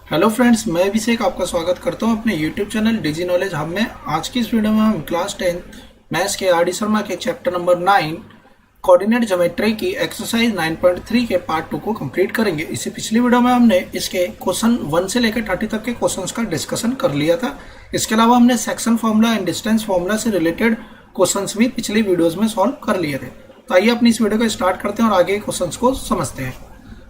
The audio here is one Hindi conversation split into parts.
हेलो फ्रेंड्स, मैं अभिषेक आपका स्वागत करता हूं अपने यूट्यूब चैनल डिजी नॉलेज हब में। आज की इस वीडियो में हम क्लास 10 मैथ्स के आर डी शर्मा के चैप्टर नंबर 9 कोऑर्डिनेट ज्योमेट्री की एक्सरसाइज 9.3 के पार्ट 2 को कंप्लीट करेंगे। इससे पिछली वीडियो में हमने इसके क्वेश्चन 1 से लेकर 30 तक के क्वेश्चंस का डिस्कशन कर लिया था। इसके अलावा हमने section formula and distance formula से रिलेटेड क्वेश्चंस भी पिछली वीडियोज में सॉल्व कर लिए थे। तो आइए अपनी इस वीडियो को स्टार्ट करते हैं और आगे क्वेश्चंस को समझते हैं।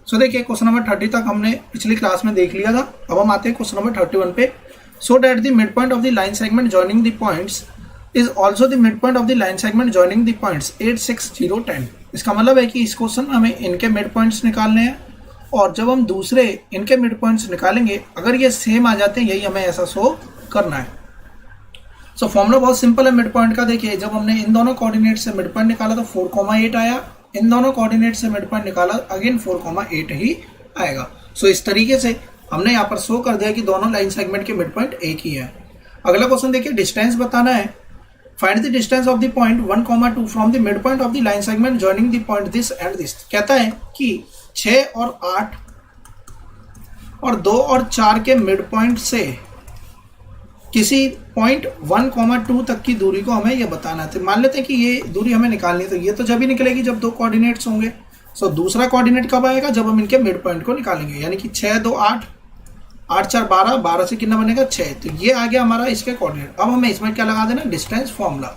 सो देखिए, क्वेश्चन नंबर 30 तक हमने पिछली क्लास में देख लिया था। अब हम आते हैं क्वेश्चन नंबर 31 पे। So that the mid point of the line segment joining the points is also the mid point of the line segment joining the points 8, 6, 0, 10। इसका मतलब है कि इस क्वेश्चन में हमें इनके मिड पॉइंट्स निकालने हैं और जब हम दूसरे इनके मिड पॉइंट्स निकालेंगे, अगर ये सेम आ जाते हैं, यही हमें ऐसा शो करना है। सो फॉर्मूला बहुत सिंपल है मिड पॉइंट का। देखिए, जब हमने इन दोनों कोऑर्डिनेट से मिड पॉइंट निकाला तो 4,8 आया। इन दोनों कोऑर्डिनेट से मिड पॉइंट निकाला, अगेन 4,8 ही आएगा। सो इस तरीके से हमने यहाँ पर शो कर दिया कि दोनों लाइन सेगमेंट के मिड पॉइंट एक ही है। अगला क्वेश्चन देखिए, डिस्टेंस बताना है। Find the distance of the point 1,2 from the mid point of the line segment joining the point this and this. कहता है कि 6 और 8 और 2 और 4 के मिड पॉइंट से किसी पॉइंट 1,2 तक की दूरी को हमें ये बताना है। तो मान लेते हैं कि ये दूरी हमें निकालनी है, तो ये तो जब ही निकलेगी जब दो कोऑर्डिनेट्स होंगे। सो दूसरा कोऑर्डिनेट कब आएगा? जब हम इनके मिड पॉइंट को निकालेंगे, यानी कि 6, 2, 8, 8, 4, 12, 12 से कितना बनेगा? 6। तो ये आ गया हमारा इसके कोऑर्डिनेट। अब हमें इसमें क्या लगा देना? Distance formula.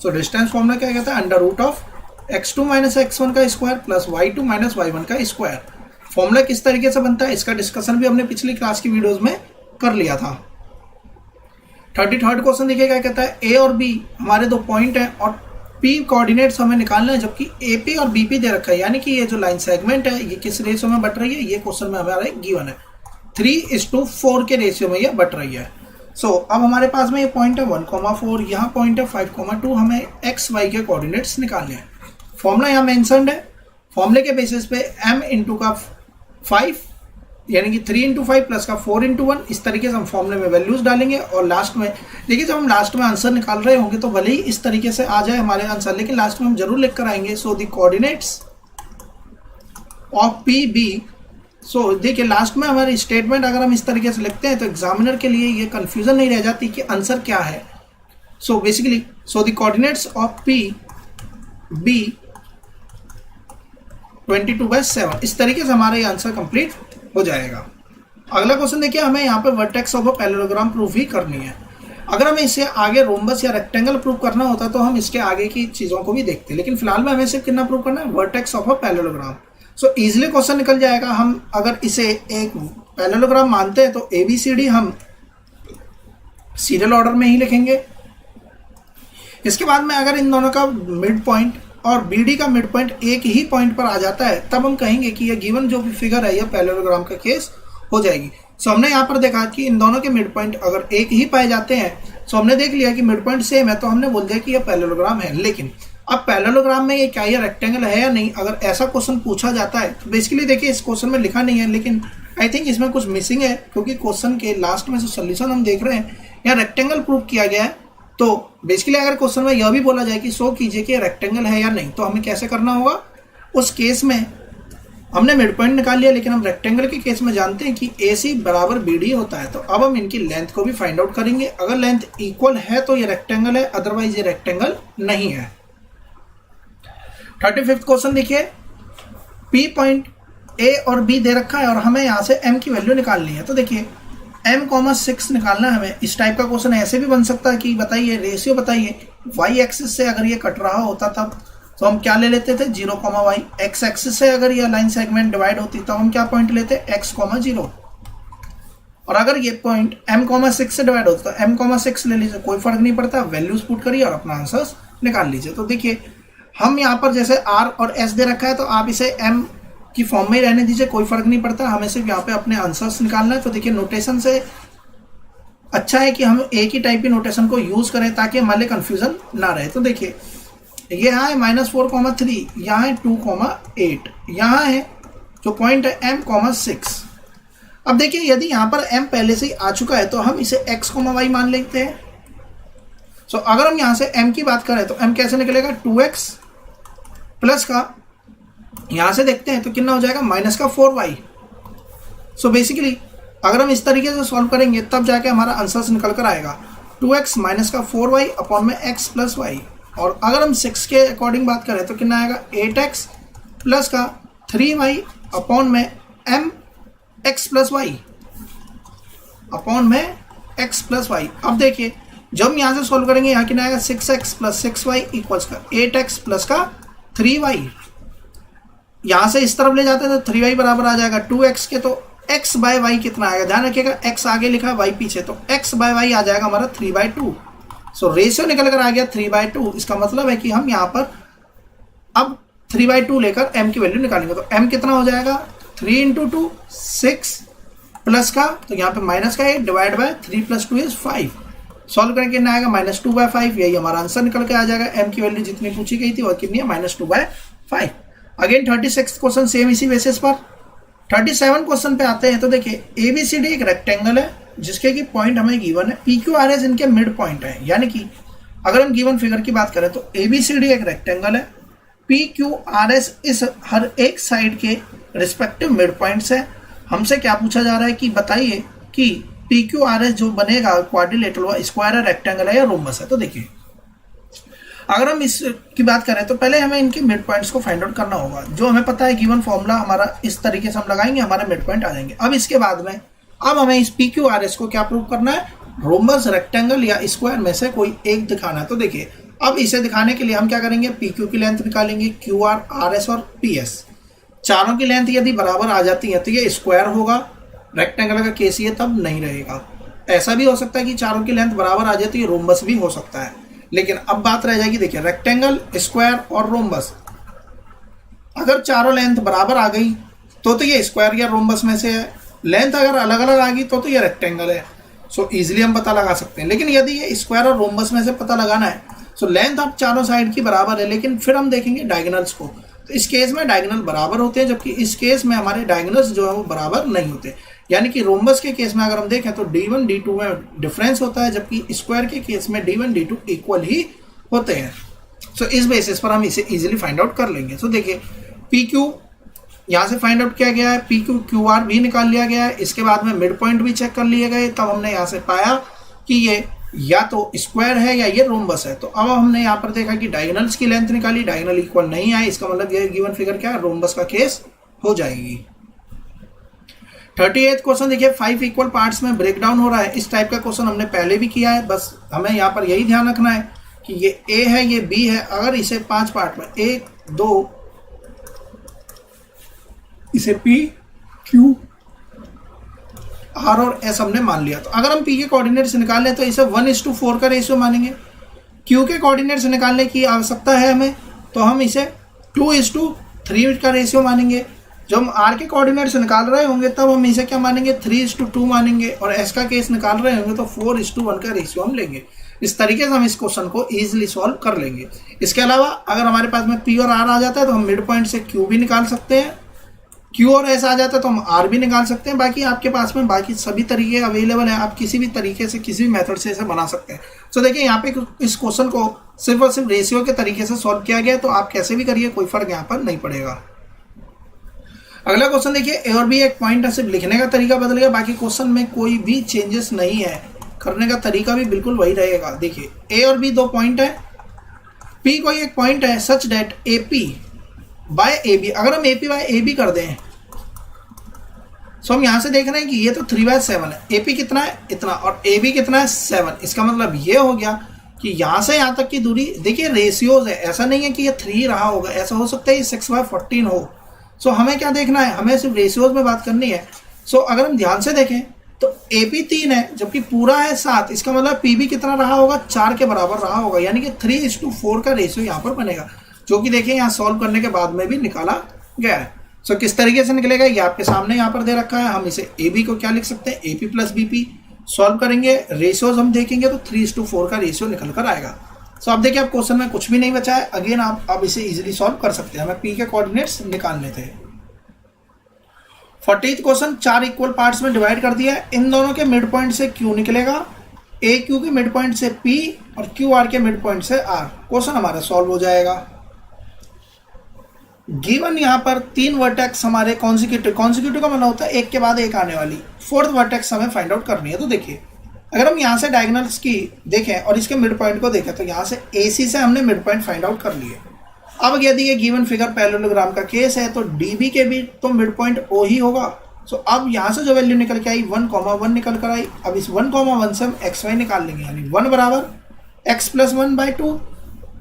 So distance formula क्या कहता है? Under root of x2 - x1 का स्क्वायर प्लस y2 - y1 का स्क्वायर। फॉर्मूला किस तरीके से बनता है इसका डिस्कशन भी हमने पिछली क्लास की वीडियोज में कर लिया था। 33rd क्वेश्चन देखिए, क्या कहता है? ए और बी हमारे दो पॉइंट हैं और पी कोऑर्डिनेट्स हमें निकालना है, जबकि एपी और बीपी दे रखा है। यानी कि ये जो लाइन सेगमेंट है ये किस रेशियो में बट रही है? ये क्वेश्चन में हमारा गिवन है 3:4 के रेशियो में ये बट रही है। सो अब हमारे पास में ये पॉइंट है 1,4, यहाँ पॉइंट है 5,2। हमें एक्स वाई के कोऑर्डिनेट्स निकालने हैं। फॉर्मूला यहाँ मेंशन्ड है। फॉर्मूले के बेसिस पे m इंटू का 5 यानी कि 3 × 5 प्लस का 4 × 1, इस तरीके से हम फॉर्मूले में वैल्यूज डालेंगे और लास्ट में देखिए, जब हम लास्ट में आंसर निकाल रहे होंगे तो भले ही इस तरीके से आ जाए हमारे आंसर, लेकिन लास्ट में हम जरूर लिख कर आएंगे। So the coordinates of P B. So देखिए, लास्ट में हमारी स्टेटमेंट अगर हम इस तरीके से लिखते हैं तो एग्जामिनर के लिए ये कंफ्यूजन नहीं रह जाती कि आंसर क्या है। So basically, so the coordinates of P B 22/7, इस तरीके से हमारा ये आंसर कंप्लीट हो जाएगा। अगला क्वेश्चन देखिए, हमें यहाँ पे vertex of a parallelogram proof ही करनी है। अगर हमें इससे आगे रोम्बस या रेक्टेंगल प्रूफ करना होता तो हम इसके आगे की चीजों को भी देखते, लेकिन फिलहाल में हमें सिर्फ कितना प्रूफ करना है? Vertex of a parallelogram. So easily question निकल जाएगा। हम अगर इसे एक पैरेललोग्राम मानते हैं तो ABCD हम सीरियल ऑर्डर में ही लिखेंगे। इसके बाद में अगर इन दोनों का मिड पॉइंट और BD का मिड पॉइंट एक ही पॉइंट पर आ जाता है, तब हम कहेंगे कि ये गिवन जो भी फिगर है ये पैरेललोग्राम का केस हो जाएगी। सो हमने यहाँ पर देखा कि इन दोनों के मिड पॉइंट अगर एक ही पाए जाते हैं, सो हमने देख लिया कि मिड पॉइंट सेम है, तो हमने बोल दिया कि ये पैरेललोग्राम है। लेकिन अब पैरेललोग्राम में ये क्या ये रेक्टेंगल है या नहीं, अगर ऐसा क्वेश्चन पूछा जाता है तो बेसिकली देखिए, इस क्वेश्चन में लिखा नहीं है, लेकिन आई थिंक इसमें कुछ मिसिंग है, क्योंकि क्वेश्चन के लास्ट में जो सोल्यूशन हम देख रहे हैं यहाँ रेक्टेंगल प्रूव किया गया है। तो बेसिकली अगर क्वेश्चन में यह भी बोला जाए कि शो कीजिए कि रेक्टेंगल है या नहीं, तो हमें कैसे करना होगा? उस केस में हमने मिड पॉइंट निकाल लिया, लेकिन हम रेक्टेंगल के केस में जानते हैं कि AC बराबर BD होता है। तो अब हम इनकी लेंथ को भी फाइंड आउट करेंगे। अगर लेंथ इक्वल है तो ये रेक्टेंगल है, अदरवाइज ये रेक्टेंगल नहीं है। 35th क्वेश्चन देखिए, P पॉइंट A और B दे रखा है और हमें यहाँ से M की वैल्यू निकालनी है। तो देखिए, m,6 निकालना है हमें। इस टाइप का क्वेश्चन ऐसे भी बन सकता है कि बताइए रेशियो बताइए, y एक्सिस से अगर ये कट रहा होता तब तो हम क्या ले लेते थे? 0, y। x एक्सिस से अगर ये लाइन सेगमेंट डिवाइड होती तो हम क्या पॉइंट लेते? x, 0। और अगर ये पॉइंट m,6 से डिवाइड होता तो m,6 ले लीजिए, कोई फर्क नहीं पड़ता। वैल्यूज पुट करिए और अपना आंसर निकाल लीजिए। तो देखिए, हम यहाँ पर जैसे r और s दे रखा है तो आप इसे m की फॉर्म में ही रहने दीजिए, कोई फर्क नहीं पड़ता। हमें सिर्फ यहाँ पे अपने आंसर्स निकालना है। तो देखिए, नोटेशन से अच्छा है कि हम एक ही टाइप की नोटेशन को यूज करें ताकि हमारे कंफ्यूजन ना रहे। तो देखिए, ये यहाँ है -4,3, यहाँ है 2,8, यहाँ है जो पॉइंट है m,6। अब देखिए, यदि यहाँ पर m पहले से ही आ चुका है तो हम इसे x, y मान लेते हैं। सो अगर हम यहाँ से m की बात करें तो m कैसे निकलेगा? 2x प्लस का यहां से देखते हैं तो कितना हो जाएगा? -4y। सो बेसिकली अगर हम इस तरीके से सॉल्व करेंगे तब जाके हमारा आंसर निकल कर आएगा 2x माइनस का 4y अपॉन में x प्लस वाई। और अगर हम 6 के अकॉर्डिंग बात करें तो कितना आएगा 8x प्लस का 3y अपॉन में m x plus y upon में x प्लस वाई। अब देखिए जब हम यहाँ से सॉल्व करेंगे यहाँ कितना आएगा 6x प्लस 6y इक्वल्स का 8x प्लस का 3y। यहाँ से इस तरफ ले जाते हैं तो 3y बराबर आ जाएगा 2x के, तो x बाय वाई कितना आएगा, ध्यान रखिएगा x आगे लिखा y पीछे, तो x बाय वाई आ जाएगा हमारा 3/2। सो रेशियो निकल कर आ गया 3/2। इसका मतलब है कि हम यहाँ पर अब 3/2 लेकर m की वैल्यू निकालेंगे, तो m कितना हो जाएगा 3 × 2 6 प्लस का, तो यहाँ पे माइनस का 8 डिवाइड बाय 3 + 2 इज 5। सॉल्व करके कितना आएगा -2/5। यही हमारा आंसर निकल के आ जाएगा। m की वैल्यू जितनी पूछी गई थी और कितनी है -2/5। अगेन 36 क्वेश्चन सेम इसी बेसिस पर। 37 क्वेश्चन पे आते हैं। तो देखिए ABCD एक रेक्टेंगल है जिसके की पॉइंट हमें गिवन है, PQRS इनके मिड पॉइंट है। यानी कि अगर हम गिवन फिगर की बात करें तो ABCD एक रेक्टेंगल है, PQRS इस हर एक साइड के रिस्पेक्टिव मिड पॉइंट्स है। हमसे क्या पूछा जा रहा है कि बताइए कि PQRS जो बनेगा क्वाड्रिलेटरल व स्क्वायर है, रेक्टेंगल है या रोम्बस है। तो देखिए अगर हम इसकी बात करें तो पहले हमें इनके मिड पॉइंट्स को फाइंड आउट करना होगा। जो हमें पता है गिवन फॉर्मूला हमारा इस तरीके से हम लगाएंगे, हमारे मिड पॉइंट आ जाएंगे। अब इसके बाद में अब हमें इस PQRS को क्या प्रूव करना है, रोम्बस, रेक्टेंगल या स्क्वायर में से कोई एक दिखाना है। तो देखिए अब इसे दिखाने के लिए हम क्या करेंगे, PQ की लेंथ निकालेंगे, QR, RS और PS। चारों की लेंथ यदि बराबर आ जाती है तो ये स्क्वायर होगा, रेक्टेंगल का केस ये तब नहीं रहेगा। ऐसा भी हो सकता है कि चारों की लेंथ बराबर आ जाए तो ये रोम्बस भी हो सकता है। लेकिन अब बात रह जाएगी, देखिए रेक्टेंगल, स्क्वायर और रोम्बस, अगर चारों लेंथ बराबर आ गई तो ये स्क्वायर या रोम्बस में से है। लेंथ अगर अलग अलग आ गई तो ये रेक्टेंगल है। सो इजीली हम पता लगा सकते हैं। लेकिन यदि ये स्क्वायर और रोम्बस में से पता लगाना है सो लेंथ अब चारों साइड की बराबर है, लेकिन फिर हम देखेंगे डायगोनल्स को। तो इस केस में डायगोनल बराबर होते हैं, जबकि इस केस में हमारे डायगोनल्स जो है वो बराबर नहीं होते। यानी कि रोम्बस के केस में अगर हम देखें तो D1 D2 में डिफरेंस होता है, जबकि स्क्वायर के केस में D1 D2 इक्वल ही होते हैं। सो इस बेसिस पर हम इसे इजीली फाइंड आउट कर लेंगे। सो देखिए PQ यहाँ से फाइंड आउट किया गया है, PQ QR भी निकाल लिया गया है। इसके बाद में मिड पॉइंट भी चेक कर लिए गए, तब हमने यहाँ से पाया कि ये या तो स्क्वायर है या ये रोम्बस है। तो अब हमने यहाँ पर देखा कि डायगोनल्स की लेंथ निकाली, डायगोनल इक्वल नहीं आए, इसका मतलब ये गिवन फिगर क्या है, रोम्बस का केस हो जाएगी। 38 क्वेश्चन देखिए 5 इक्वल पार्ट्स में ब्रेक डाउन हो रहा है। इस टाइप का क्वेश्चन हमने पहले भी किया है, बस हमें यहाँ पर यही ध्यान रखना है कि ये A है, ये B है। अगर इसे 5 पार्ट में 1 2 इसे P Q R और S हमने मान लिया, तो अगर हम P के कोऑर्डिनेट्स निकालें तो इसे 1:4 का रेशियो मानेंगे। Q के कोऑर्डिनेट्स निकालने की आवश्यकता है हमें, तो हम इसे 2:3 का रेशियो मानेंगे। जब हम R के कोऑर्डिनेट्स निकाल रहे होंगे तब हम इसे क्या मानेंगे, 3:2 मानेंगे। और S का केस निकाल रहे होंगे तो 4:1 का रेशियो हम लेंगे। इस तरीके से हम इस क्वेश्चन को इजीली सॉल्व कर लेंगे। इसके अलावा अगर हमारे पास में P और R आ जाता है तो हम मिड पॉइंट से Q भी निकाल सकते हैं, Q और S आ जाता है तो हम R भी निकाल सकते हैं। बाकी आपके पास में बाकी सभी तरीके अवेलेबल हैं, आप किसी भी तरीके से किसी भी मेथड से इसे बना सकते हैं। तो देखिए यहाँ पे इस क्वेश्चन को सिर्फ और सिर्फ रेशियो के तरीके से सॉल्व किया गया, तो आप कैसे भी करिए, कोई फर्क यहाँ पर नहीं पड़ेगा। अगला क्वेश्चन देखिए A और B एक पॉइंट है, सिर्फ लिखने का तरीका बदल गया, बाकी क्वेश्चन में कोई भी चेंजेस नहीं है, करने का तरीका भी बिल्कुल वही रहेगा। देखिए A और B 2 पॉइंट है, P कोई एक पॉइंट है सच डेट AP बाय AB। अगर हम AP बाय AB कर दें तो हम यहाँ से देख रहे हैं कि ये तो 3/7 है, AP कितना है इतना और AB कितना है 7। इसका मतलब ये हो गया कि यहाँ से यहाँ तक की दूरी, देखिए रेशियोज है, ऐसा नहीं है कि ये 3 रहा होगा, ऐसा हो सकता है ये 6/14 हो। सो हमें क्या देखना है, हमें सिर्फ रेशियोज में बात करनी है। सो अगर हम ध्यान से देखें तो AP 3 है जबकि पूरा है 7, इसका मतलब PB कितना रहा होगा, 4 के बराबर रहा होगा। यानी कि 3:4 का रेशियो यहाँ पर बनेगा, जो कि देखिए यहाँ सॉल्व करने के बाद में भी निकाला गया है। सो किस तरीके से निकलेगा ये आपके सामने यहाँ पर दे रखा है। हम इसे AB को क्या लिख सकते हैं, AP + BP। सॉल्व करेंगे, रेशियोज हम देखेंगे तो 3:4 का रेशियो निकल कर आएगा। सो अब देखिए अब क्वेश्चन में कुछ भी नहीं बचा है, अगेन आप अब इसे इजीली सॉल्व कर सकते हैं। हमें P के कोऑर्डिनेट्स निकालने थे। 40th क्वेश्चन 4 इक्वल पार्ट्स में डिवाइड कर दिया है। इन दोनों के मिड पॉइंट से Q निकलेगा, AQ के मिड पॉइंट से P और QR के मिड पॉइंट से R। क्वेश्चन हमारा सॉल्व हो जाएगा। गिवन यहाँ पर 3 वर्टेक्स हमारे कॉन्जिक्यूटिव का मतलब होता है एक के बाद एक आने वाली, 4th वर्टेक्स हमें फाइंड आउट करनी है। तो देखिए अगर हम यहाँ से डायगोनल्स की देखें और इसके मिड पॉइंट को देखें तो यहाँ से AC से हमने मिड पॉइंट फाइंड आउट कर लिए। अब यदि ये गिवन फिगर पैरेललोग्राम का केस है तो DB के भी तो मिड पॉइंट O ही होगा। सो अब यहाँ से जो वैल्यू निकल के आई 1,1 निकल कर आई। अब इस 1,1 से हम XY निकाल लेंगे, यानी 1 बराबर x + 1/2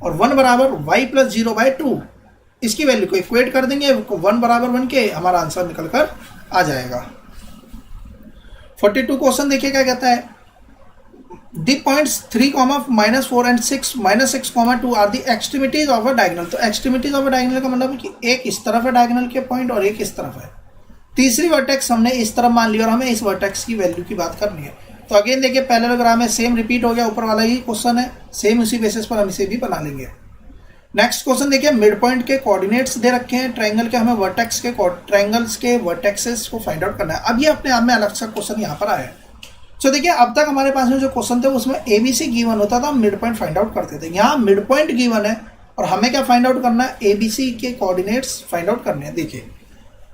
और 1 बराबर y + 0/2। इसकी वैल्यू को इक्वेट कर देंगे, 1 बराबर 1 के हमारा आंसर निकल कर आ जाएगा। 42 क्वेश्चन देखिए क्या कहता है, The points 3, -4 and 6, -6, 2 are the extremities of a diagonal। तो extremities of a diagonal का मतलब है कि एक इस तरफ है डायगोनल के पॉइंट और एक इस तरफ है। तीसरी वर्टेक्स हमने इस तरफ मान लिया और हमें इस वर्टेक्स की वैल्यू की बात करनी है। तो अगेन देखिए पैरेललोग्राम में सेम रिपीट हो गया, ऊपर वाला ही क्वेश्चन है, सेम उसी बेसिस पर हम इसे भी बना लेंगे। नेक्स्ट क्वेश्चन देखिए, मिड पॉइंट के कोऑर्डिनेट्स दे रखे हैं ट्रायंगल के, हमें वर्टेक्स के ट्रायंगल्स के वर्टेक्सेस को फाइंड आउट करना है। अब ये अपने आप में अलग सा क्वेश्चन यहाँ पर आया है। तो देखिए अब तक हमारे पास में जो क्वेश्चन थे उसमें ABC गिवन होता था, हम मिड पॉइंट फाइंड आउट करते थे। यहाँ मिड पॉइंट गिवन है और हमें क्या फाइंड आउट करना है, ABC के कोऑर्डिनेट्स फाइंड आउट करने हैं। देखिए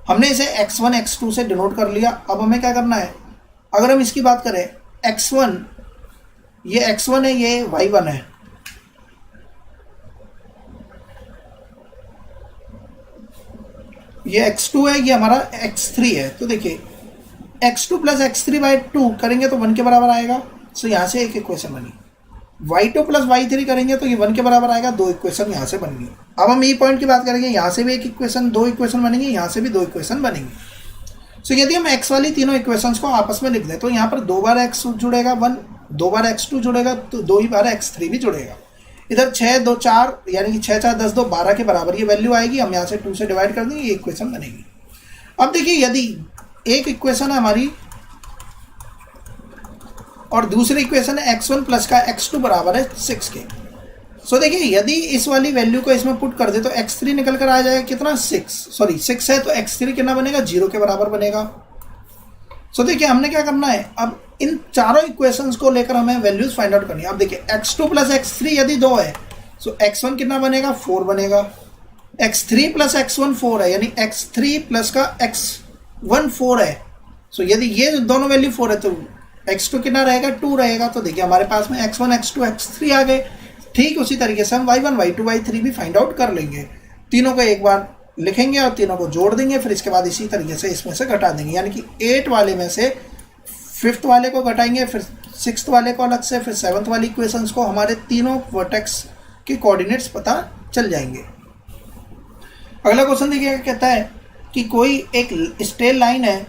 हमने इसे x1 x2 से डिनोट कर लिया। अब हमें क्या करना है, अगर हम इसकी बात करें x1, ये x1 है, ये y1 है, ये x2 है, ये हमारा x3 है। तो देखिए x2 + x3/2 करेंगे तो 1 के बराबर आएगा। सो यहाँ से एक इक्वेशन बनी। y2 + y3 करेंगे तो ये 1 के बराबर आएगा, 2 इक्वेशन यहाँ से बन गई। अब हम ई पॉइंट की बात करेंगे, यहाँ से भी एक इक्वेशन, 2 इक्वेशन बनेंगे, यहाँ से भी 2 इक्वेशन बनेंगे। सो यदि हम x वाली तीनों इक्वेशंस को आपस में लिख दें तो यहाँ पर 2 बार x जुड़ेगा 1, 2 बार x2 जुड़ेगा तो 2 ही बार x3 भी जुड़ेगा। इधर 6, 2, 4 यानी कि 6, 4, 10, 2, 12 के बराबर ये वैल्यू आएगी। हम यहाँ से 2 से डिवाइड कर देंगे, ये इक्वेशन बनेगी। अब देखिए यदि एक इक्वेशन है हमारी और दूसरी इक्वेशन है x1 + का x2 बराबर है 6 के। सो देखिए यदि इस वाली वैल्यू को इसमें पुट कर दे तो x3 निकल कर आ जाएगा कितना, 6 है तो x3 कितना बनेगा, 0 के बराबर बनेगा। सो देखिए हमने क्या करना है, अब इन चारों इक्वेशंस को लेकर हमें वैल्यूज फाइंड आउट करनी है। अब देखिए x2 + x3 यदि 2 है सो x1 कितना बनेगा, 4 बनेगा। x3 + x1 4 है, यानी x3 + का x1 4 है। सो यदि ये दोनों वैल्यू 4 है तो x2 कितना रहेगा, 2 रहेगा। तो देखिए हमारे पास में x1, x2, x3 आ गए। ठीक उसी तरीके से हम y1, y2, y3 भी फाइंड आउट कर लेंगे। तीनों को एक बार लिखेंगे और तीनों को जोड़ देंगे, फिर इसके बाद इसी तरीके से इसमें से घटा देंगे, यानी कि 8 वाले में से 5th वाले को घटाएंगे, फिर 6th वाले को अलग से, फिर 7th वाली इक्वेशंस को, हमारे तीनों वर्टेक्स के कोऑर्डिनेट्स पता चल जाएंगे। अगला क्वेश्चन देखिए कहता है कि कोई एक स्ट्रेट लाइन है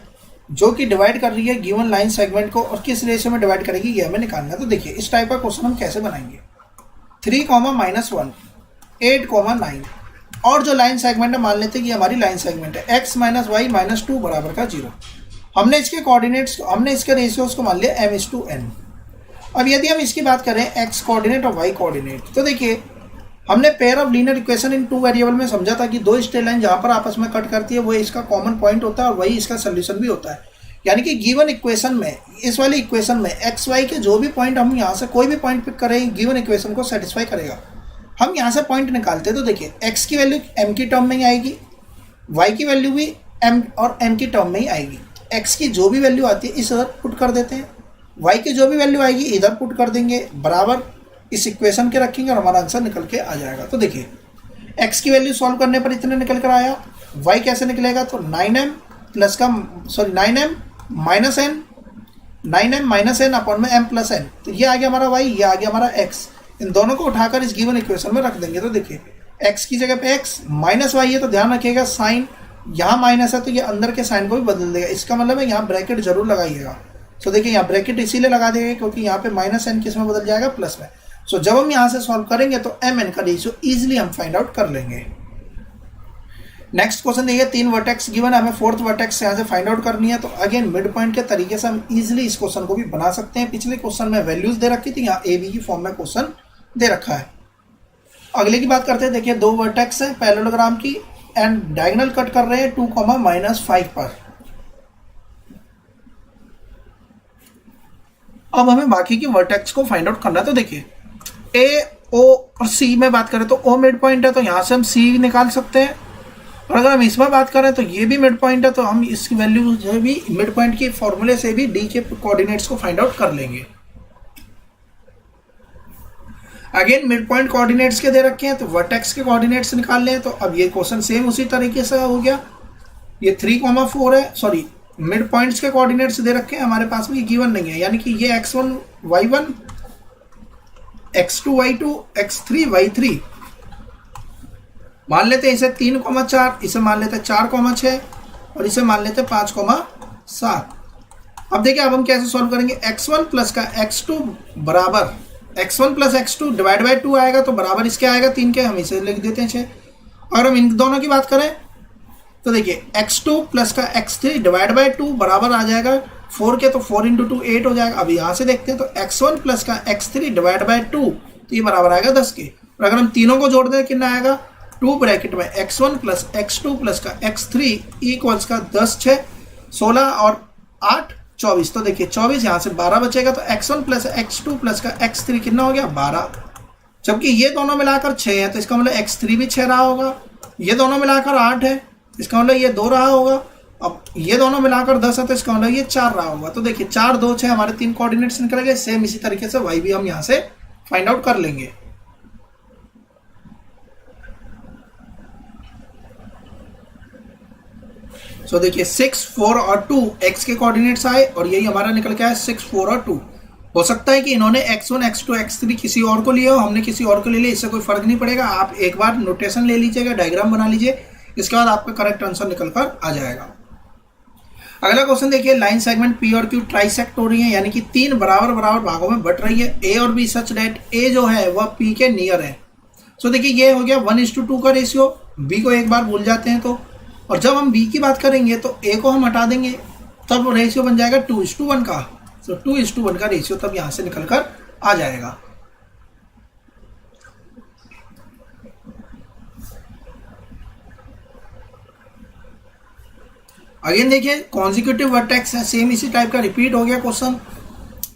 जो कि डिवाइड कर रही है गिवन लाइन सेगमेंट को और किस रेशियो में डिवाइड करेगी ये हमें निकालना है। तो देखिए इस टाइप का क्वेश्चन हम कैसे बनाएंगे, 3, -1, 8, 9 और जो लाइन सेगमेंट है मान लेते हैं कि हमारी लाइन सेगमेंट है x - y - 2 बराबर का 0। हमने इसके कोऑर्डिनेट्स, हमने इसके रेशियोज को मान लिया m/n। अब यदि हम इसकी बात करें x कोऑर्डिनेट और y कोऑर्डिनेट, तो देखिए हमने pair of linear equation in 2 variable में समझा था कि 2 स्ट्रेट लाइन जहाँ पर आपस में कट करती है वो इसका कॉमन पॉइंट होता है और वही इसका सोल्यूशन भी होता है। यानी कि गिवन इक्वेशन में, इस वाली इक्वेशन में एक्स वाई के जो भी पॉइंट, हम यहाँ से कोई भी पॉइंट पिक करें गिवन इक्वेशन को सेटिस्फाई करेगा। हम यहाँ से पॉइंट निकालते हैं तो देखिए x की वैल्यू m की टर्म में ही आएगी, y की वैल्यू भी m और m की टर्म में ही आएगी। x की जो भी वैल्यू आती है इस इधर पुट कर देते हैं, y की जो भी वैल्यू आएगी इधर पुट कर देंगे, बराबर इस इक्वेशन के रखेंगे और हमारा आंसर निकल के आ जाएगा। तो देखिए x की वैल्यू सॉल्व करने पर इतने निकल कर आया, y कैसे निकलेगा तो 9m माइनस n अपॉन में m प्लस n, तो ये आ गया हमारा y, ये आ गया हमारा x। इन दोनों को उठाकर इस गिवन इक्वेशन में रख देंगे। तो देखिए x की जगह पे x माइनस y है तो ध्यान रखिएगा साइन यहाँ माइनस है तो ये अंदर के साइन को भी बदल देगा, इसका मतलब है यहाँ ब्रैकेट जरूर लगाइएगा। तो देखिए यहाँ ब्रैकेट इसीलिए लगा देंगे क्योंकि यहाँ पे माइनस n किस में बदल जाएगा, प्लस में। सो जब हम यहाँ से सॉल्व करेंगे तो m n का रेशियो इजिली हम फाइंड आउट कर लेंगे। नेक्स्ट क्वेश्चन देखिए, 3 वर्टेक्स गिवन है, हमें 4th वर्टेक्स यहाँ से फाइंड आउट करनी है। तो अगेन मिड पॉइंट के तरीके से हम इजिली इस क्वेश्चन को भी बना सकते हैं। पिछले क्वेश्चन में वैल्यूज दे रखी थी, यहाँ ए बी की फॉर्म में क्वेश्चन दे रखा है। अगले की बात करते हैं, देखिए 2 वर्टेक्स है पैरेललोग्राम की एंड डायगोनल कट कर रहे हैं 2, -5 पर। अब हमें बाकी की वर्टेक्स को फाइंड आउट करना है। तो देखिए ए, ओ और सी में बात करें तो ओ मिड पॉइंट है तो यहाँ से हम सी निकाल सकते हैं और अगर हम इसमें बात करें तो ये भी मिड पॉइंट है, तो हम इसकी वैल्यू जो है भी मिड पॉइंट के फॉर्मूले से भी डी के कोऑर्डिनेट्स को फाइंड आउट कर लेंगे। अगेन मिड पॉइंट कोऑर्डिनेट्स के दे रखे हैं तो वर्टेक्स के कोऑर्डिनेट्स निकाल लें। तो अब ये क्वेश्चन सेम उसी तरीके से हो गया। ये 3,4 है, सॉरी मिड पॉइंट्स के कोऑर्डिनेट्स दे रखे हैं हमारे पास में, ये गिवन नहीं है, यानी कि ये x1 y1 x2 y2 x3 y3 मान लेते हैं इसे 3,4, इसे मान लेते हैं 4,6 और इसे मान लेते हैं 5,7। अब देखिए अब हम कैसे सॉल्व करेंगे। x1 प्लस का x2 बराबर x1 plus x2 divide by 2 आएगा, तो बराबर इसके आएगा 3 के, हम इसे लिख देते हैं 6। अगर हम इन दोनों की बात करें तो देखिए x2 प्लस का x3 डिवाइड बाई 2 बराबर आ जाएगा 4 के, तो 4 इंटू 2 8 हो जाएगा। अब यहाँ से देखते हैं तो x1 प्लस का x3 डिवाइड बाई 2, तो ये बराबर आएगा 10 के। और अगर हम तीनों को जोड़ दें कितना आएगा, 2 ब्रैकेट में x1 प्लस x2 प्लस का x3 इक्वल्स का 10 6 16 और 8 24। तो देखिए 24 यहाँ से 12 बचेगा, तो x1 प्लस x2 प्लस का x3 कितना हो गया 12। जबकि ये दोनों मिलाकर 6 है, तो इसका मतलब x3 भी 6 रहा होगा। ये दोनों मिलाकर 8 है, इसका मतलब ये 2 रहा होगा। अब ये दोनों मिलाकर 10 है, तो इसका मतलब ये 4 रहा होगा। तो देखिए 4 2 6 हमारे 3 कोऑर्डिनेट्स निकल गए। सेम इसी तरीके से y भी हम यहाँ से फाइंड आउट कर लेंगे। सो देखिए 6 4 और 2 x के कोऑर्डिनेट्स आए और यही हमारा निकल के आया 6 4 और 2। हो सकता है कि इन्होंने x1 x2 x3 किसी और को लिया हो, हमने किसी और को ले लिया, इससे कोई फर्क नहीं पड़ेगा। आप एक बार नोटेशन ले लीजिएगा, डायग्राम बना लीजिए, इसके बाद आपका करेक्ट आंसर निकल कर आ जाएगा। अगला क्वेश्चन देखिए, लाइन सेगमेंट P और Q ट्राइसेक्ट हो रही है, यानी कि 3 बराबर बराबर भागों में बट रही है। A और B सच दैट A जो है वह P के नियर है। सो देखिए ये हो गया 1:2 का रेशियो। B को एक बार भूल जाते हैं तो, और जब हम B की बात करेंगे तो A को हम हटा देंगे, तब रेशियो बन जाएगा 2:1 का। सो 2:1 का रेशियो तब यहां से निकल कर आ जाएगा। अगेन देखिए कॉन्जिक्यूटिव वर्टेक्स है, सेम इसी टाइप का रिपीट हो गया क्वेश्चन।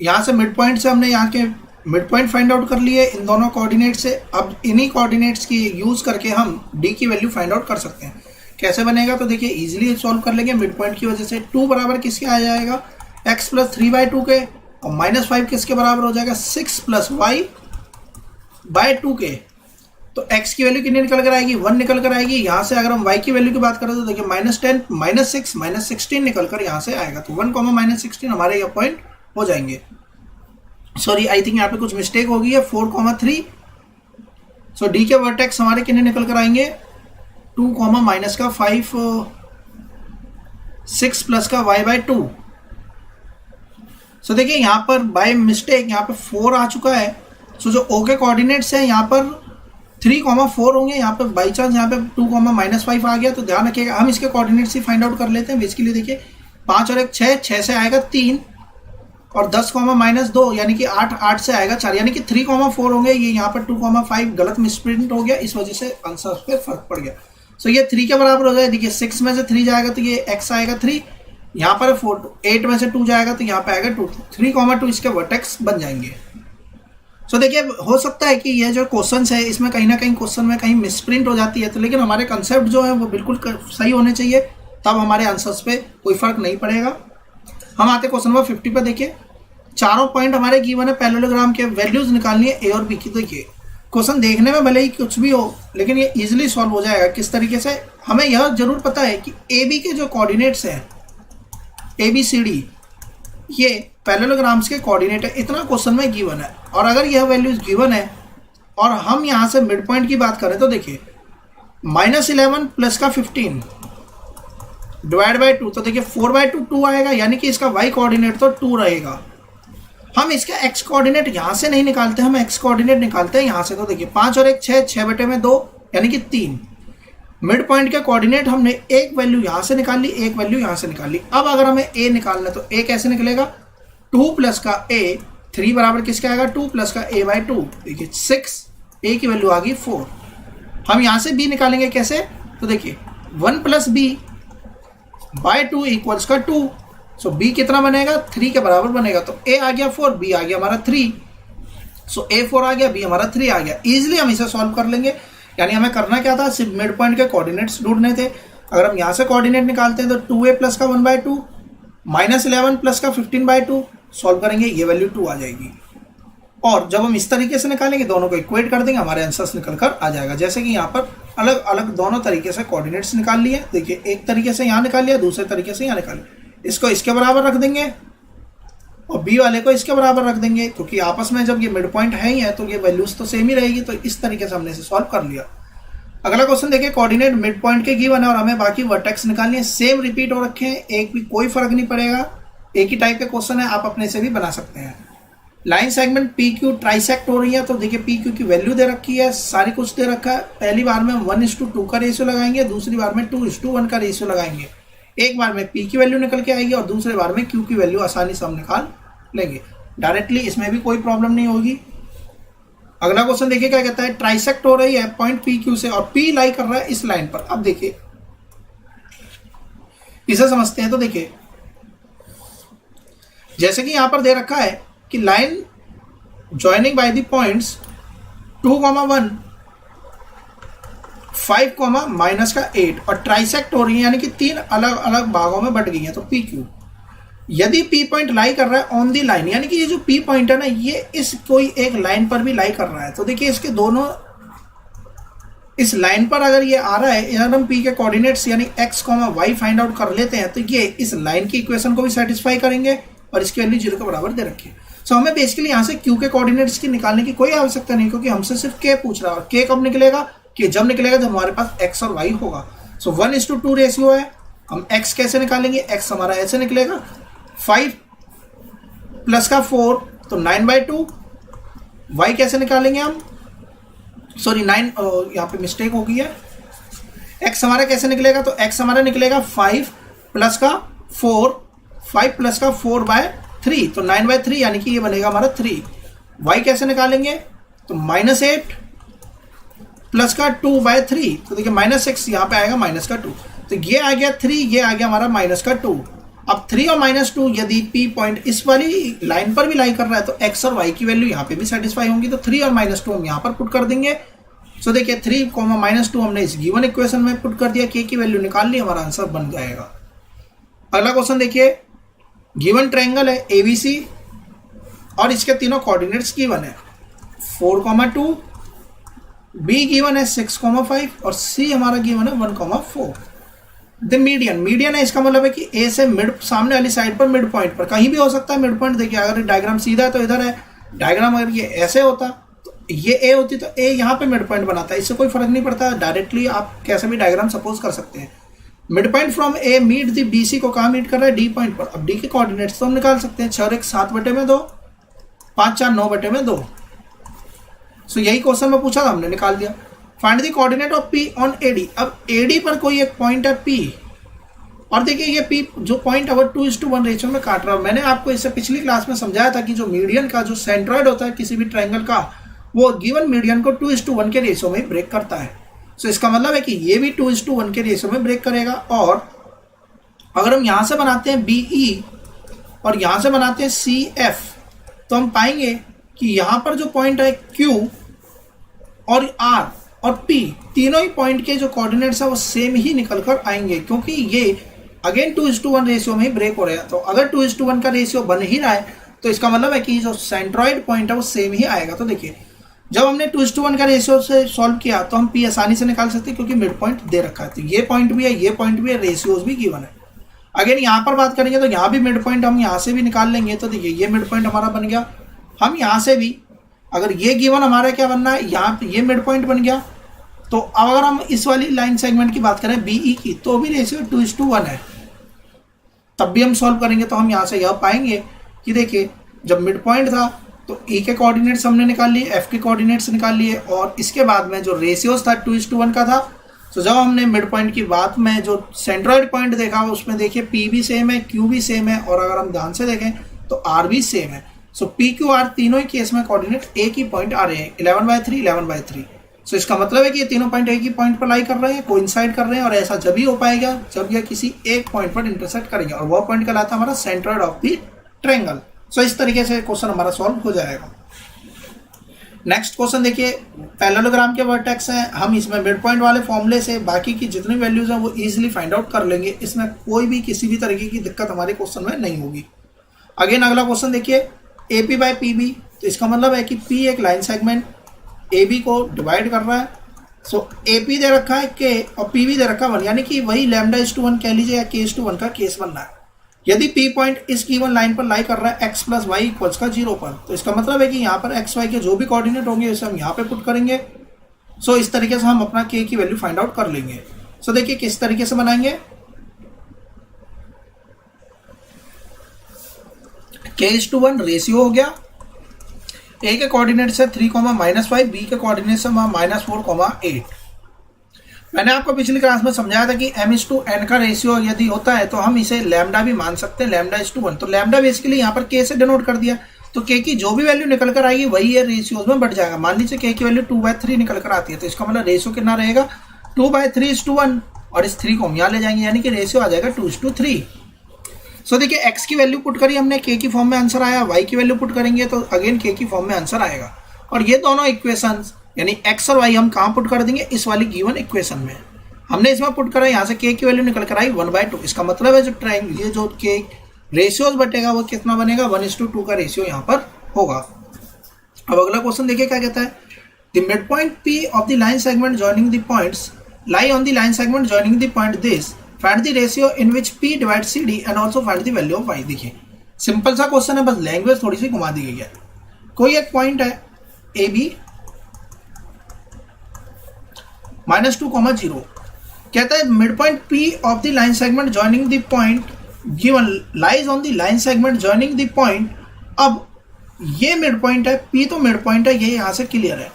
यहाँ से मिड पॉइंट से हमने यहाँ के मिड पॉइंट फाइंड आउट कर लिए इन दोनों कोऑर्डिनेट से। अब इन्हीं कोऑर्डिनेट्स की यूज करके हम डी की वैल्यू फाइंड आउट कर सकते हैं। कैसे बनेगा तो देखिए इजीली सॉल्व कर लेंगे। मिड पॉइंट की वजह से 2 बराबर किसके आ जाएगा, x प्लस 3/2 के, और -5 किसके बराबर हो जाएगा, 6 प्लस y/2 के। तो x की वैल्यू कितनी निकल कर आएगी, 1 निकल कर आएगी। यहाँ से अगर हम y की वैल्यू की बात करें तो देखिए -10 -6 -16 निकल कर यहाँ से आएगा। तो 1 -16 हमारे ये पॉइंट हो जाएंगे। सॉरी आई थिंक यहाँ पे कुछ मिस्टेक हो गई है, 4,3। सो डी के वर्टेक्स हमारे कितने निकल कर आएंगे, 2, -5 6 प्लस का y/2। सो देखिए यहाँ पर बाय मिस्टेक यहाँ पे 4 आ चुका है। सो जो ओ के कोऑर्डिनेट्स हैं यहाँ पर 3,4 होंगे, यहाँ पे बाई चांस यहाँ पे 2, -5 आ गया, तो ध्यान रखिएगा। हम इसके कोऑर्डिनेट्स ही फाइंड आउट कर लेते हैं। बेसिकली देखिए 5 और 1 6 से आएगा 3, और 10, -2 यानी कि 8 से आएगा 4, यानी कि 3,4 होंगे। ये यहाँ पर 2,5 गलत मिसप्रिंट हो गया, इस वजह से आंसर पे फर्क पड़ गया। सो ये 3 के बराबर हो जाए। देखिए 6 में से 3 जाएगा तो ये x आएगा 3, यहाँ पर 4, 8 में से 2 जाएगा तो यहाँ पे आएगा 2, 3,2 इसके वर्टेक्स बन जाएंगे। सो देखिए हो सकता है कि ये जो क्वेश्चन है इसमें कहीं ना कहीं क्वेश्चन में कहीं मिसप्रिंट हो जाती है, तो लेकिन हमारे कंसेप्ट जो है वो बिल्कुल सही होने चाहिए, तब हमारे आंसर्स पे कोई फर्क नहीं पड़ेगा। हम आते क्वेश्चन नंबर 50 पे। देखिए चारों पॉइंट हमारे गिवन है, पैरेललोग्राम के वैल्यूज निकालनी है ए और बी की। देखिए क्वेश्चन देखने में भले ही कुछ भी हो, लेकिन ये इजीली सॉल्व हो जाएगा। किस तरीके से, हमें यह जरूर पता है कि ए बी के जो कोऑर्डिनेट्स हैं ABCD ये पैरेललोग्राम्स के कोऑर्डिनेट है, इतना क्वेश्चन में गिवन है। और अगर यह वैल्यूज गिवन है और हम यहाँ से मिड पॉइंट की बात करें तो देखिए -11 प्लस का 15 डिवाइड बाई 2, तो देखिए 4/2 2 आएगा, यानी कि इसका y कोऑर्डिनेट तो 2 रहेगा। हम इसका x कोऑर्डिनेट यहाँ से नहीं निकालते, हम x कोऑर्डिनेट निकालते हैं यहाँ से। तो देखिए 5 और 1 6, 6/2 यानी कि 3। मिड पॉइंट के कोऑर्डिनेट हमने एक वैल्यू यहाँ से निकाल ली, एक वैल्यू यहाँ से निकाल ली। अब अगर हमें a निकालना है तो a कैसे निकलेगा, 2 प्लस का a, 3 बराबर किसके आएगा, 2 प्लस का a/2। देखिए 6, a की वैल्यू आ गई 4। हम यहाँ से b निकालेंगे कैसे, तो देखिए 1 प्लस b/2 इक्वल्स का 2। सो b कितना बनेगा, 3 के बराबर बनेगा। तो a आ गया 4, b आ गया हमारा 3। सो a 4 आ गया, b हमारा 3 आ गया। इजिली हम इसे सॉल्व कर लेंगे। यानी हमें करना क्या था, सिर्फ मिड पॉइंट के कोऑर्डिनेट्स ढूंढने थे। अगर हम यहाँ से कोऑर्डिनेट निकालते हैं तो 2a प्लस का 1/2 माइनस 11 प्लस का 15/2 सॉल्व करेंगे, ये वैल्यू 2 आ जाएगी। और जब हम इस तरीके से निकालेंगे, दोनों को इक्वेट कर देंगे, हमारे आंसर्स निकल कर आ जाएगा। जैसे कि यहाँ पर अलग अलग दोनों तरीके से कोऑर्डिनेट्स निकाल लिए। देखिए, एक तरीके से यहाँ निकाल लिया, दूसरे तरीके से यहाँ निकाल लिया। इसको इसके बराबर रख देंगे और बी वाले को इसके बराबर रख देंगे, क्योंकि आपस में जब ये मिड पॉइंट है ही है तो ये वैल्यूज तो सेम ही रहेगी। तो इस तरीके से हमने इसे सॉल्व कर लिया। अगला क्वेश्चन देखिए, कोऑर्डिनेट मिड पॉइंट के गिवन है और हमें बाकी वर्टेक्स निकालनी है। सेम रिपीट हो रखे हैं, एक भी कोई फर्क नहीं पड़ेगा, एक ही टाइप के क्वेश्चन है, आप अपने से भी बना सकते हैं। Line segment P Q trisect हो रही है, तो देखिए पी क्यू की वैल्यू दे रखी है, सारी कुछ दे रखा है। पहली बार में हम 1:2 का रेशियो लगाएंगे, दूसरी बार में 2:1 का रेशियो लगाएंगे। एक बार में पी की वैल्यू निकल के आएगी और दूसरे बार में क्यू की वैल्यू आसानी से हम निकाल लेंगे डायरेक्टली, इसमें भी कोई प्रॉब्लम नहीं होगी। अगला क्वेश्चन देखिए क्या कहता है, ट्राइसेक्ट हो रही है पॉइंट पी क्यू से और पी लाई कर रहा है इस लाइन पर। अब देखिए इसे समझते हैं। तो देखिए, जैसे कि यहां पर दे रखा है कि line joining by the points 2,1 5, -8 और ट्राइसेक्ट हो रही है, यानी कि 3 अलग अलग भागों में बट गई है। तो पी क्यू, यदि पी पॉइंट लाई कर रहा है ऑन दी लाइन, यानी कि ये जो पी पॉइंट है ना, ये इस कोई एक लाइन पर भी लाई कर रहा है। तो देखिए इसके दोनों इस लाइन पर अगर ये आ रहा है, अगर हम पी के कोऑर्डिनेट्स यानी x, y फाइंड आउट कर लेते हैं, तो ये इस लाइन की इक्वेशन को भी सेटिस्फाई करेंगे और इसकी वैल्यू 0 के बराबर दे रखी है। सो हमें बेसिकली यहाँ से q के कोऑर्डिनेट्स की निकालने की कोई आवश्यकता नहीं, क्योंकि हमसे सिर्फ k पूछ रहा है। और k कब निकलेगा? कि जब निकलेगा जब हमारे पास x और y होगा। सो 1:2 रेशियो है। हम x कैसे निकालेंगे? x हमारा ऐसे निकलेगा 5 प्लस का 4 तो 9/2। y कैसे निकालेंगे हम? सॉरी 9, यहाँ पे मिस्टेक हो गई है। x हमारा कैसे निकलेगा? तो x हमारा निकलेगा 5 प्लस का 4, 5 प्लस का 4/3 तो 9/3, यानी कि ये बनेगा हमारा 3। y कैसे निकालेंगे? तो -8 प्लस का 2/3 तो देखिए -6 यहाँ पे आएगा -2, तो ये आ गया 3, ये आ गया हमारा -2। अब 3 और -2 यदि P पॉइंट इस वाली लाइन पर भी लाई कर रहा है तो x और y की वैल्यू यहाँ पे भी सेटिस्फाई होंगी। तो 3 और -2 हम यहाँ पर पुट कर देंगे। सो देखिए 3, -2 हमने इस गिवन इक्वेशन में पुट कर दिया, k की वैल्यू निकाल ली, हमारा आंसर बन जाएगा। अगला क्वेश्चन देखिए, गिवन ट्रायंगल है ABC और इसके तीनों कोऑर्डिनेट्स गिवन है 4,2, B गिवन है 6,5 और C हमारा गिवन है 1,4। द मीडियन है, इसका मतलब है कि A से मिड, सामने वाली साइड पर मिड पॉइंट पर कहीं भी हो सकता है मिड पॉइंट। देखिए अगर डायग्राम सीधा है तो इधर है, डायग्राम अगर ये ऐसे होता तो ये A होती तो A यहाँ पे मिड पॉइंट बनाता है, इससे कोई फर्क नहीं पड़ता। डायरेक्टली आप कैसे भी डायग्राम सपोज कर सकते हैं। Mid point from A meet the BC को कहाँ मीट कर रहा है? D पॉइंट पर। अब D के कोऑर्डिनेट्स तो हम निकाल सकते हैं, 6 और 1 7/2, 5 4 9/2। सो यही क्वेश्चन में पूछा था, हमने निकाल दिया। Find the coordinate of P on AD। अब AD पर कोई एक पॉइंट है P, और देखिए ये P जो पॉइंट अगर 2:1 रेशियो में काट रहा है। मैंने आपको इससे पिछली क्लास में समझाया था कि जो मीडियन का जो सेंट्रॉइड होता है किसी भी ट्रायंगल का, वो गिवन मीडियन को 2:1 के रेशियो में ब्रेक करता है। सो इसका मतलब है कि ये भी 2:1 के रेशियो में ब्रेक करेगा। और अगर हम यहाँ से बनाते हैं BE और यहाँ से बनाते हैं CF, तो हम पाएंगे कि यहाँ पर जो पॉइंट है Q और R और P, तीनों ही पॉइंट के जो कोऑर्डिनेट्स है वो सेम ही निकल कर आएंगे, क्योंकि ये अगेन 2:1 रेशियो में ही ब्रेक हो रहा है। तो अगर 2:1 का रेशियो बन ही रहा है तो इसका मतलब है कि जो सेंट्रॉइड पॉइंट है वो सेम ही आएगा। तो देखिए जब हमने 2:1 का रेशियो से सॉल्व किया तो हम P आसानी से निकाल सकते हैं, क्योंकि मिड पॉइंट दे रखा है। तो ये पॉइंट भी है, ये पॉइंट भी है, रेशियोज भी गिवन है। अगेन यहाँ पर बात करेंगे तो यहाँ भी मिड पॉइंट हम यहाँ से भी निकाल लेंगे। तो देखिए ये मिड पॉइंट हमारा बन गया। हम यहाँ से भी अगर ये गिवन हमारा क्या बनना है, यहाँ पे ये मिड पॉइंट बन गया। तो अब अगर हम इस वाली लाइन सेगमेंट की बात करें BE की, तो भी रेशियो 2:1 है। तब भी हम सॉल्व करेंगे तो हम यहाँ से यह पाएंगे कि देखिए जब मिड पॉइंट था तो E के कोऑर्डिनेट्स हमने निकाल लिए, F के कोऑर्डिनेट्स निकाल लिए, और इसके बाद में जो रेशियोज था 2:1 का था। तो जब हमने मिड पॉइंट की बात में जो सेंट्रॉइड पॉइंट देखा उसमें देखिए P भी सेम है, Q भी सेम है, और अगर हम ध्यान से देखें तो R भी सेम है। सो P Q R तीनों ही केस में कोऑर्डिनेट एक ही पॉइंट आ रहे हैं, 11/3 11/3। सो इसका मतलब है कि ये तीनों पॉइंट एक ही पॉइंट पर लाई कर रहे हैं, कोइंसाइड कर रहे हैं, और ऐसा जब ही हो पाएगा जब यह किसी एक पॉइंट पर इंटरसेक्ट करेंगे, और वह पॉइंट कहलाता है हमारा सेंट्रॉइड ऑफ द ट्रायंगल। सो इस तरीके से क्वेश्चन हमारा सॉल्व हो जाएगा। नेक्स्ट क्वेश्चन देखिए, पैरेललोग्राम के वर्टेक्स हैं, हम इसमें मिड पॉइंट वाले फॉर्मूले से बाकी की जितनी वैल्यूज हैं वो इजीली फाइंड आउट कर लेंगे, इसमें कोई भी किसी भी तरीके की दिक्कत हमारे क्वेश्चन में नहीं होगी। अगेन अगला क्वेश्चन देखिए, A P by P B, तो इसका मतलब है कि पी एक लाइन सेगमेंट ए बी को डिवाइड कर रहा है। सो ए पी दे रखा है के और पी बी दे रखा है 1, यानी कि वही λ/1 कह लीजिए या k/1 का केस बन रहा है। यदि पी पॉइंट इस गिवन लाइन पर लाई कर रहा है x + y = 0 पर, तो इसका मतलब है कि यहाँ पर x y के जो भी कोऑर्डिनेट होंगे उसे हम यहाँ पे पुट करेंगे। सो इस तरीके से हम अपना k की वैल्यू फाइंड आउट कर लेंगे। सो देखिए किस तरीके से बनाएंगे, k/1 रेशियो हो गया, a के कोऑर्डिनेट से 3, -5, b के कोऑर्डिनेट से -4, 8। मैंने आपको पिछली क्लास में समझाया था कि m/n का रेशियो यदि होता है तो हम इसे लैम्डा भी मान सकते हैं, λ/1। तो लैम्डा बेसिकली यहाँ पर k से डिनोट कर दिया, तो k की जो भी वैल्यू निकल कर आएगी वही ये रेशियोज में बढ़ जाएगा। मान लीजिए k की वैल्यू 2/3 निकल कर आती है, तो इसका मतलब रेशियो कितना रहेगा 2/3:1, और इस 3 को हम यहाँ ले जाएंगे, यानी कि रेशियो आ जाएगा 2:3। सो देखिए x की वैल्यू पुट करी हमने, k की फॉर्म में आंसर आया, y की वैल्यू पुट करेंगे तो अगेन k की फॉर्म में आंसर आएगा। और ये दोनों इक्वेशंस यानी x और y हम कहाँ पुट कर देंगे, इस वाली गिवन इक्वेशन में। हमने इसमें पुट करा, यहाँ से k की वैल्यू निकल कर आई 1/2। इसका मतलब है जो ट्रायंगल ये जो k रेशियोज बटेगा वो कितना बनेगा, 1:2 का रेशियो यहाँ पर होगा। अब अगला क्वेश्चन देखिए क्या कहता है, the mid point p of the line segment joining the points lie on the line segment joining the point this, find the ratio in which p divide cd and also find the value of y। देखिए सिंपल सा क्वेश्चन है, बस लैंग्वेज थोड़ी सी घुमा दी गई है। कोई एक पॉइंट है ए बी -2, 0, कहता है mid point p of the line segment joining the point given lies on the line segment joining the point. अब ये मिड पॉइंट है, p तो मिड पॉइंट है, ये यहाँ से क्लियर है,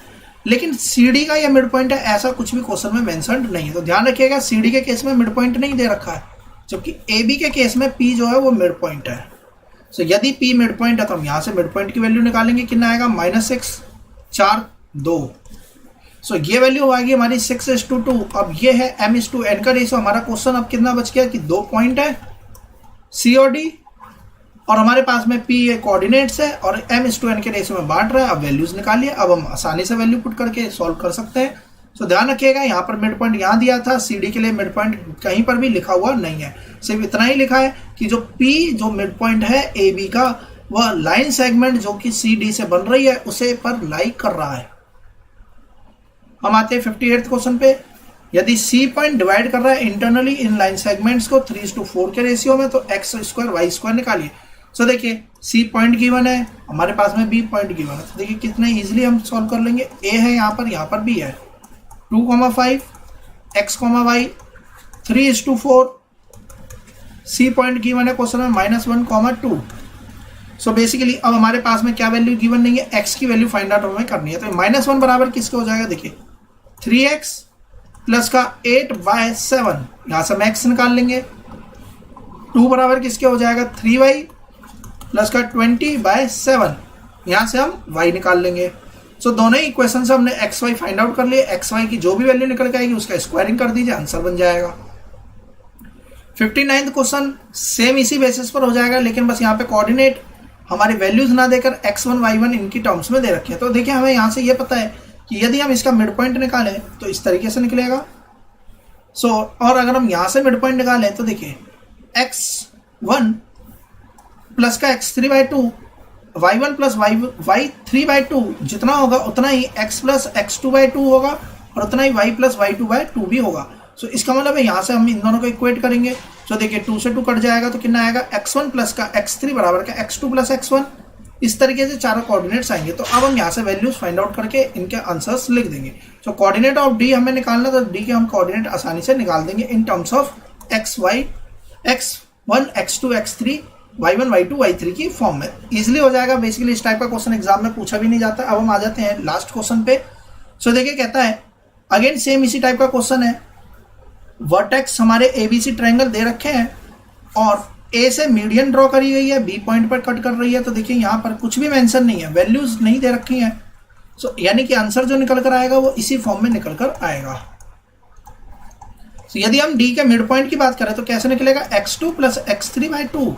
लेकिन CD का ये मिड पॉइंट है ऐसा कुछ भी क्वेश्चन में मेंशन नहीं है। तो ध्यान रखिएगा CD के केस में मिड पॉइंट नहीं दे रखा है, जबकि AB के केस में P जो है वो मिड पॉइंट है। सो यदि P मिड पॉइंट है तो हम यहाँ से मिड पॉइंट की वैल्यू निकालेंगे, कितना आएगा -6, 4, 2। सो ये वैल्यू आएगी हमारी 6:2। अब ये है m/n का रेशियो। हमारा क्वेश्चन अब कितना बच गया कि 2 पॉइंट है C और D, और हमारे पास में P ये कोऑर्डिनेट्स है और m/n के रेशियो में बांट रहा है। अब वैल्यूज निकालिए, अब हम आसानी से वैल्यू पुट करके सॉल्व कर सकते हैं। सो ध्यान रखिएगा यहाँ पर मिड पॉइंट यहाँ दिया था, CD के लिए मिड पॉइंट कहीं पर भी लिखा हुआ नहीं है, सिर्फ इतना ही लिखा है कि जो P जो मिड पॉइंट है AB का वह लाइन सेगमेंट जो कि CD से बन रही है उसे पर लाई कर रहा है। हम आते हैं 58th क्वेश्चन पे, यदि C पॉइंट डिवाइड कर रहा है इंटरनली इन लाइन सेगमेंट्स को 3:4 के रेशियो में, तो x² y² निकालिए। सो देखिए C पॉइंट गिवन है, हमारे पास में B पॉइंट गिवन है, तो देखिए कितने इजीली हम सॉल्व कर लेंगे। A है यहाँ पर B है, 2, 5 x, y 3:4। C point given है क्वेश्चन में -1, 2। सो बेसिकली अब हमारे पास में क्या वैल्यू गिवन नहीं है, x की वैल्यू फाइंड आउट हमें करनी है। तो -1 बराबर किसके हो जाएगा, देखिए 3x प्लस का 8/7, यहाँ से हम x निकाल लेंगे। 2 बराबर किसके हो जाएगा, 3y प्लस का 20/7, यहाँ से हम y निकाल लेंगे। सो दोनों ही इक्वेशन से हमने एक्स वाई फाइंड आउट कर लिए। एक्स वाई की जो भी वैल्यू निकल के आएगी उसका स्क्वायरिंग कर दीजिए, आंसर बन जाएगा। 59th क्वेश्चन सेम इसी बेसिस पर हो जाएगा, लेकिन बस यहाँ पे कोऑर्डिनेट हमारे वैल्यूज ना देकर x1 y1 इनकी टर्म्स में दे रखे हैं। तो देखिए हमें यहाँ से ये पता है कि यदि हम इसका मिड पॉइंट निकालें तो इस तरीके से निकलेगा। और अगर हम यहाँ से मिड पॉइंट निकालें तो देखिए x1 प्लस का x3/2 y1 प्लस y3/2 जितना होगा उतना ही x प्लस x2/2 होगा और उतना ही y प्लस y2/2 भी होगा। सो इसका मतलब है यहाँ से हम इन दोनों को इक्वेट करेंगे। सो देखिए 2 से 2 कट जाएगा तो कितना आएगा, x1 प्लस का x3 बराबर का x2 प्लस x1। इस तरीके से चारों कोऑर्डिनेट्स आएंगे। तो अब हम यहाँ से वैल्यूज फाइंड आउट करके इनके आंसर्स लिख देंगे। सो कोऑर्डिनेट ऑफ डी हमें निकालना, तो डी के हम कोऑर्डिनेट आसानी से निकाल देंगे in terms of x1 x2 x3 y1 y2 y3 की फॉर्म में। इजिली हो जाएगा। बेसिकली इस टाइप का क्वेश्चन एग्जाम में पूछा भी नहीं जाता। अब हम आ जाते हैं लास्ट क्वेश्चन पे। सो देखिए कहता है अगेन सेम इसी टाइप का क्वेश्चन है। वर्टेक्स हमारे एबीसी ट्रायंगल दे रखे हैं और ए से मीडियन ड्रॉ करी गई है, बी पॉइंट पर कट कर रही है। तो देखिए यहाँ पर कुछ भी मेंशन नहीं है, वैल्यूज नहीं दे रखी हैं। सो यानी कि आंसर जो निकल कर आएगा वो इसी फॉर्म में निकल कर आएगा। तो यदि हम डी के मिड पॉइंट की बात करें तो कैसे निकलेगा, x2 प्लस x3/2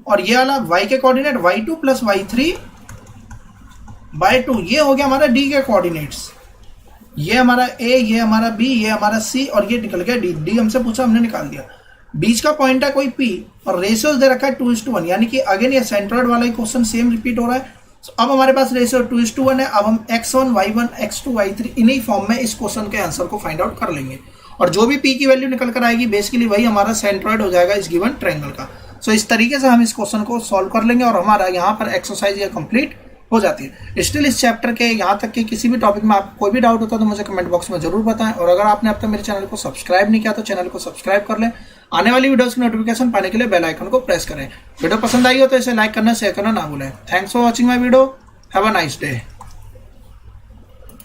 और ये वाला y के coordinate y2 plus y3 bye 2। ये हो गया हमारा डी के कोऑर्डिनेट्स, ये हमारा ए, ये हमारा बी, ये हमारा सी और ये निकल गया डी। डी हमसे पूछा, हमने निकाल दिया। बीच का पॉइंट है कोई पी और रेशियोज दे रखा है 2:1, यानी कि अगेन ये सेंट्रोइड वाला ही क्वेश्चन सेम रिपीट हो रहा है। अब हमारे पास रेशियो 2:1 है। अब हम x1, y1, x2, y3 इन्हीं फॉर्म में इस क्वेश्चन के आंसर को फाइंड आउट कर लेंगे और जो भी p की वैल्यू निकल कर आएगी बेसिकली वही हमारा सेंट्रोइड हो जाएगा इस गिवन ट्रायंगल का। सो इस तरीके से हम इस क्वेश्चन को सॉल्व कर लेंगे और हमारा यहाँ पर एक्सरसाइज ये कंप्लीट हो जाती है। स्टिल इस चैप्टर के यहाँ तक के किसी भी टॉपिक में आपको कोई भी डाउट होता है तो मुझे कमेंट बॉक्स में जरूर बताएं और अगर आपने अब तक मेरे चैनल को सब्सक्राइब नहीं किया तो चैनल को सब्सक्राइब कर लें। आने वाली वीडियोस की नोटिफिकेशन पाने के लिए बेल आइकन को प्रेस करें। वीडियो पसंद आई हो तो इसे लाइक करना, शेयर करना ना भूलें। Thanks for watching my video. Have a nice day.